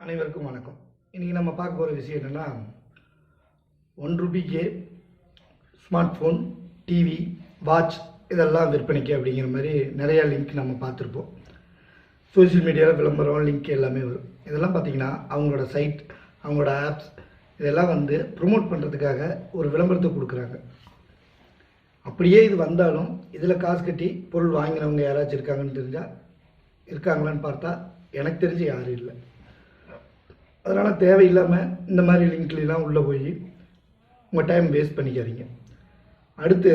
அனைவருக்கும் வணக்கம். இன்றைக்கி நம்ம பார்க்க போகிற விஷயம் என்னென்னா, 1 ரூபிக்கே ஸ்மார்ட் ஃபோன், டிவி, வாட்ச் இதெல்லாம் விற்பனைக்கு அப்படிங்கிற மாதிரி நிறையா லிங்க் நம்ம பார்த்துருப்போம். சோசியல் மீடியாவில் விளம்பரம் லிங்க் எல்லாமே வரும். இதெல்லாம் பார்த்திங்கன்னா அவங்களோட சைட், அவங்களோட ஆப்ஸ் இதெல்லாம் ப்ரொமோட் பண்ணுறதுக்காக ஒரு விளம்பரத்தை கொடுக்குறாங்க. அப்படியே இது வந்தாலும் இதில் காசு கட்டி பொருள் வாங்கினவங்க யாராச்சும் இருக்காங்கன்னு தெரிஞ்சால் இருக்காங்களான்னு பார்த்தா எனக்கு தெரிஞ்சு யாரும் இல்லை. அதனால் தேவையில்லாமல் இந்த மாதிரி லிங்க்லாம் உள்ளே போய் உங்கள் டைம் வேஸ்ட் பண்ணிக்காதீங்க. அடுத்து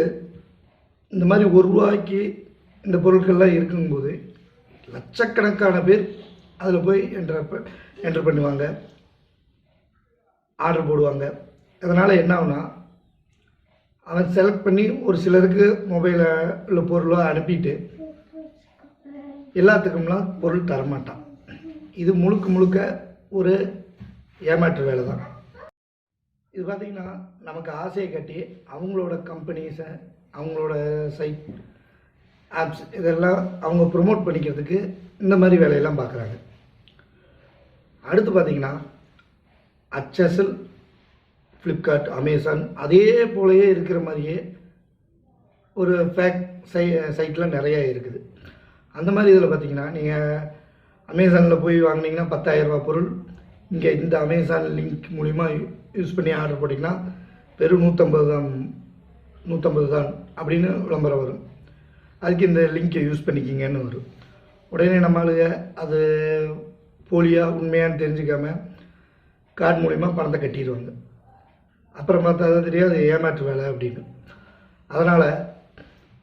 இந்த மாதிரி ₹1 இந்த பொருட்கள்லாம் இருக்கும்போது லட்சக்கணக்கான பேர் அதில் போய் என்டர் பண்ணுவாங்க, ஆர்டர் போடுவாங்க. அதனால் என்ன ஆகுனா, அவன் செலக்ட் பண்ணி ஒரு சிலருக்கு மொபைலில் உள்ள பொருளோ அனுப்பிட்டு எல்லாத்துக்கும்லாம் பொருள் தரமாட்டான். இது முழுக்க ஒரு ஏமாற்று வேலை தான். இது பார்த்திங்கன்னா நமக்கு ஆசையை கட்டி அவங்களோட கம்பெனிஸை, அவங்களோட சைட், ஆப்ஸ் இதெல்லாம் அவங்க ப்ரொமோட் பண்ணிக்கிறதுக்கு இந்த மாதிரி வேலையெல்லாம் பார்க்குறாங்க. அடுத்து பார்த்திங்கன்னா HSL, ஃப்ளிப்கார்ட், அமேசான் அதே போலயே இருக்கிற மாதிரியே ஒரு ஃபேக் சைட்டில் நிறையா இருக்குது. அந்த மாதிரி இதில் பார்த்திங்கன்னா நீங்கள் அமேசானில் போய் வாங்கினீங்கன்னா ₹10,000 பொருள் இங்கே இந்த அமேசான் லிங்க் மூலிமா யூஸ் பண்ணி ஆர்டர் போட்டிங்கன்னா வெறும் 150 தான் அப்படின்னு விளம்பரம் வரும். அதுக்கு இந்த லிங்க்கை யூஸ் பண்ணிக்கிங்கன்னு வரும். உடனே நம்மளுக்கு அது போலியாக உண்மையான்னு தெரிஞ்சுக்காம கார்டு மூலிமா பணத்தை கட்டிடுவாங்க. அப்புறம் பார்த்தா தான் தெரியாது அது ஏமாற்று வேலை அப்படின்னு. அதனால்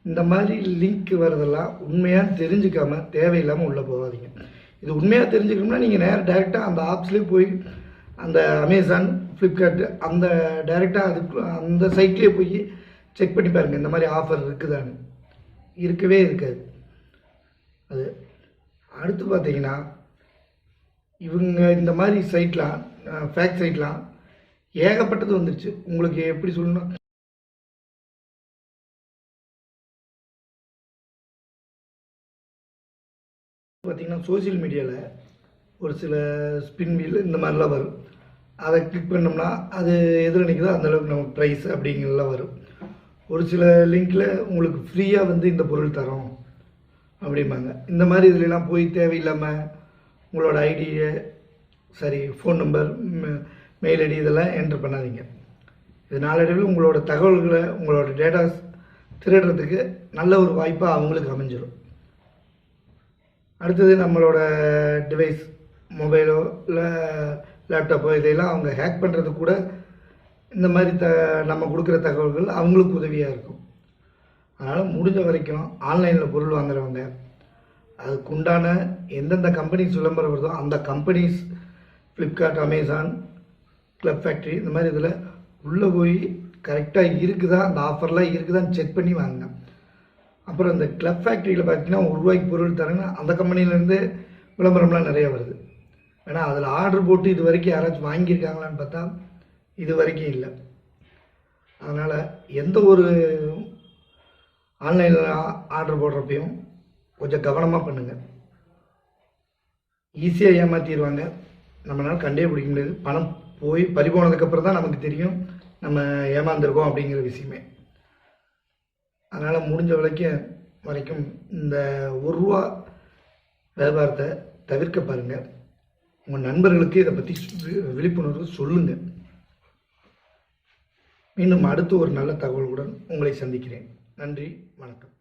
இந்த மாதிரி லிங்க் வரதெல்லாம் உண்மையாக தெரிஞ்சுக்காமல் தேவையில்லாமல் உள்ளே போகாதீங்க. இது உண்மையாக தெரிஞ்சுக்கணும்னா நீங்கள் டேரெக்டாக அந்த ஆப்ஸ்லேயே போய் அந்த அமேசான், ஃப்ளிப்கார்ட் அந்த டேரெக்டாக அதுக்கு அந்த சைட்லேயே போய் செக் பண்ணி பாருங்கள் இந்த மாதிரி ஆஃபர் இருக்குதான்னு. இருக்கவே இருக்காது அது. அடுத்து பார்த்தீங்கன்னா இவங்க இந்த மாதிரி சைட்லாம், ஃபேக் சைட்லாம் ஏகப்பட்டது வந்துருச்சு. உங்களுக்கு எப்படி சொல்லணும், பார்த்திங்கன்னா சோசியல் மீடியாவில் ஒரு சில ஸ்பின் வீல் இந்த மாதிரிலாம் வரும். அதை கிளிக் பண்ணோம்னா அது எதில் நிற்குதோ அந்தளவுக்கு நமக்கு ப்ரைஸ் அப்படிங்கிறதுலாம் வரும். ஒரு சில லிங்கில் உங்களுக்கு ஃப்ரீயாக இந்த பொருள் தரோம் அப்படிம்பாங்க. இந்த மாதிரி இதுலாம் போய் தேவையில்லாமல் உங்களோட ஐடியை, சரி ஃபோன் நம்பர், மெயில் ஐடி இதெல்லாம் என்ட்ரு பண்ணாதீங்க. இது நாளடைவில் உங்களோட தகவல்களை, உங்களோட டேட்டாஸ் திருடுறதுக்கு நல்ல ஒரு வாய்ப்பாக அவங்களுக்கு அமைஞ்சிடும். அடுத்தது நம்மளோட டிவைஸ், மொபைலோ இல்லை லேப்டாப்போ இதையெல்லாம் அவங்க ஹேக் பண்ணுறது கூட இந்த மாதிரி நம்ம கொடுக்குற தகவல்கள் அவங்களுக்கு உதவியாக இருக்கும். அதனால் முடிஞ்ச வரைக்கும் ஆன்லைனில் பொருள் வாங்குறவங்க அதுக்கு உண்டான எந்தெந்த கம்பெனிஸ் விளம்பரம் வருதோ அந்த companies, Flipkart, Amazon, club factory இந்த மாதிரி இதில் உள்ளே போய் கரெக்டாக இருக்குதா, அந்த ஆஃபர்லாம் இருக்குதான்னு செக் பண்ணி வாங்க. அப்புறம் இந்த கிளப் ஃபேக்ட்ரியில் பார்த்தீங்கன்னா ₹1 பொருள் தரேன்னா அந்த கம்பெனிலேருந்து விளம்பரம்லாம் நிறையா வருது. ஏன்னா அதில் ஆர்டர் போட்டு இது வரைக்கும் யாராச்சும் வாங்கியிருக்காங்களான்னு பார்த்தா இது வரைக்கும் இல்லை. அதனால் எந்த ஒரு ஆன்லைனில் ஆர்டர் போடுறப்பையும் கொஞ்சம் கவனமாக பண்ணுங்கள். ஈஸியாக ஏமாற்றிடுவாங்க, நம்மளால் கண்டே பிடிக்க முடியாது. பணம் போய் பறிபோனதுக்கப்புறம் தான் நமக்கு தெரியும் நம்ம ஏமாந்துருக்கோம் அப்படிங்கிற விஷயமே. அதனால் முடிஞ்ச வரைக்கும் இந்த ₹1 வியாபாரத்தை தவிர்க்க பாருங்கள். உங்கள் நண்பர்களுக்கு இதை பற்றி விழிப்புணர்வு சொல்லுங்கள். மீண்டும் அடுத்து ஒரு நல்ல தகவலுடன் உங்களை சந்திக்கிறேன். நன்றி, வணக்கம்.